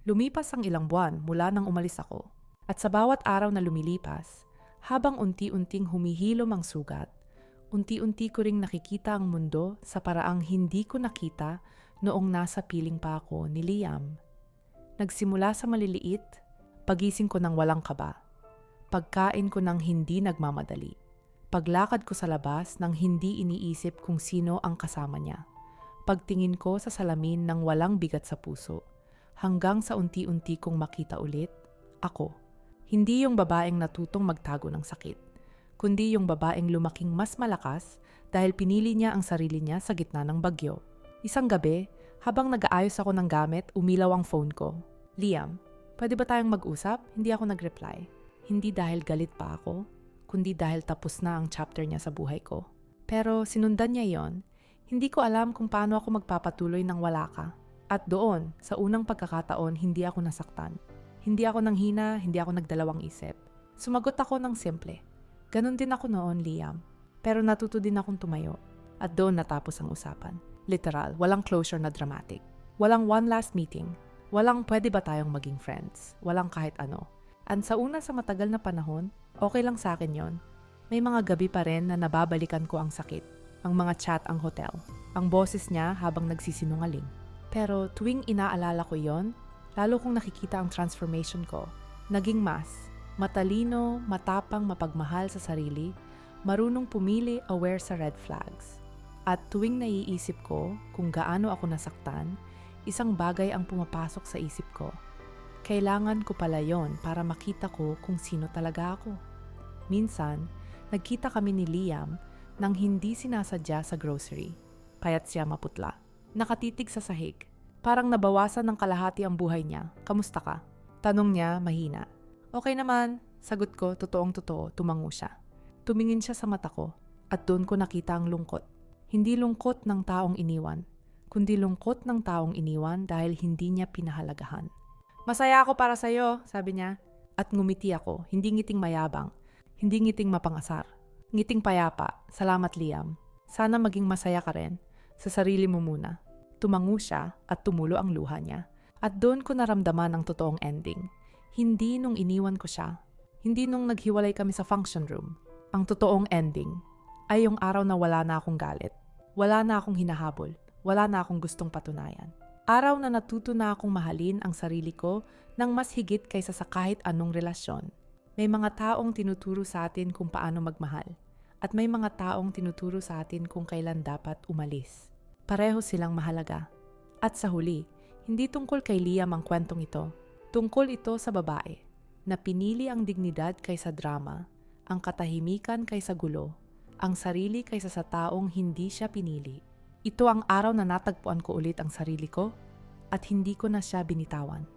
Lumipas ang ilang buwan mula nang umalis ako. At sa bawat araw na lumilipas, habang unti-unting humihilom ang sugat, unti-unti ko ring nakikita ang mundo sa paraang hindi ko nakita noong nasa piling pa ako ni Liam. Nagsimula sa maliliit, pagising ko ng walang kaba, pagkain ko ng hindi nagmamadali, paglakad ko sa labas nang hindi iniisip kung sino ang kasama niya, pagtingin ko sa salamin ng walang bigat sa puso, hanggang sa unti-unti kong makita ulit, ako. Hindi yung babaeng natutong magtago ng sakit, kundi yung babaeng lumaking mas malakas dahil pinili niya ang sarili niya sa gitna ng bagyo. Isang gabi, habang nag-aayos ako ng gamit, umilaw ang phone ko. Liam, pwede ba tayong mag-usap? Hindi ako nag-reply. Hindi dahil galit pa ako, kundi dahil tapos na ang chapter niya sa buhay ko. Pero sinundan niya yon. Hindi ko alam kung paano ako magpapatuloy nang wala ka. At doon, sa unang pagkakataon, hindi ako nasaktan. Hindi ako nanghina, hindi ako nagdalawang isip. Sumagot ako ng simple. Ganon din ako noon, Liam. Pero natuto din akong tumayo. At doon natapos ang usapan. Literal, walang closure na dramatic. Walang one last meeting. Walang pwede ba tayong maging friends. Walang kahit ano. And sa una sa matagal na panahon, okay lang sa akin yon. May mga gabi pa rin na nababalikan ko ang sakit. Ang mga chat ang hotel. Ang boses niya habang nagsisinungaling. Pero tuwing inaalala ko yon, lalo kong nakikita ang transformation ko. Naging mas matalino, matapang, mapagmahal sa sarili, marunong pumili, aware sa red flags. At tuwing naiisip ko kung gaano ako nasaktan, isang bagay ang pumapasok sa isip ko. Kailangan ko pala yon para makita ko kung sino talaga ako. Minsan, nagkita kami ni Liam nang hindi sinasadya sa grocery. Payat siya maputla. Nakatitig sa sahig. Parang nabawasan ng kalahati ang buhay niya. Kamusta ka? Tanong niya mahina. Okay naman. Sagot ko, totoong-totoo, tumango siya. Tumingin siya sa mata ko at doon ko nakita ang lungkot. Hindi lungkot ng taong iniwan, kundi lungkot ng taong iniwan dahil hindi niya pinahalagahan. Masaya ako para sa'yo, sabi niya. At ngumiti ako, hindi ngiting mayabang, hindi ngiting mapangasar. Ngiting payapa, salamat Liam. Sana maging masaya ka rin, sa sarili mo muna. Tumango siya at tumulo ang luha niya. At doon ko naramdaman ang totoong ending. Hindi nung iniwan ko siya. Hindi nung naghiwalay kami sa function room. Ang totoong ending ay yung araw na wala na akong galit. Wala na akong hinahabol. Wala na akong gustong patunayan. Araw na natuto na akong mahalin ang sarili ko ng mas higit kaysa sa kahit anong relasyon. May mga taong tinuturo sa atin kung paano magmahal. At may mga taong tinuturo sa atin kung kailan dapat umalis. Pareho silang mahalaga. At sa huli, hindi tungkol kay Liam ang kwentong ito. Tungkol ito sa babae na pinili ang dignidad kaysa drama, ang katahimikan kaysa gulo, ang sarili kaysa sa taong hindi siya pinili. Ito ang araw na natagpuan ko ulit ang sarili ko at hindi ko na siya binitawan.